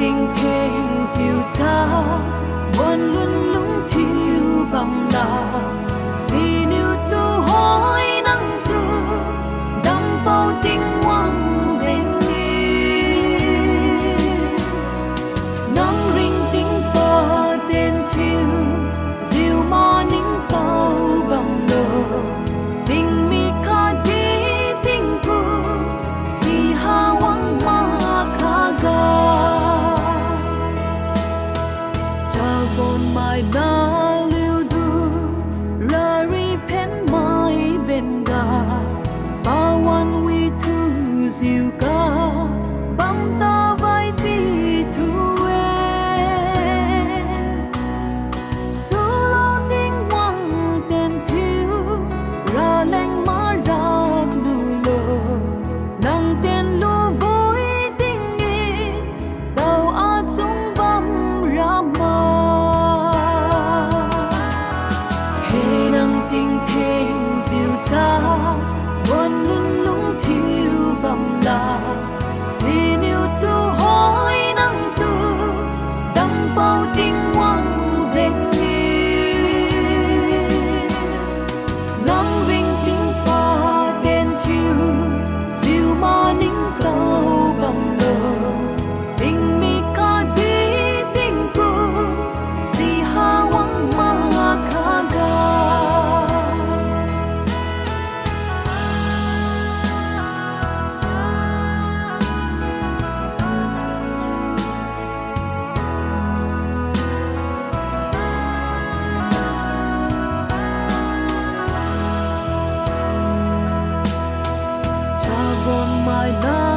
tình kênh diệu cha buồn luôn lúng thiếu bằng là xin yêu tu hỏi năng tu đắm bao tình hoang dành đi nắng rinh tình bờ tên thiếu diệu mà nính bao bằng lờ tình mi khá đi tình cu si ha wang ma khá ga con mai na lưu du ra ri pen mai bên ga ba wan we thu diu ga bam ta vai pi thu e su lo ting wang ten thiu ra leng ma ra lu lo nang ten lu bối tình nghi tàu a chung bam ra ma cha buồn luôn lúng thiếu bằng là xin yêu tu hỏi năng tu đắm bao tình hoang dành đi nắng vinh tình pa tên chiều diệu mà nính câu bằng lờ tình mi ca đi tình cu si ha wang ma kha ga mai na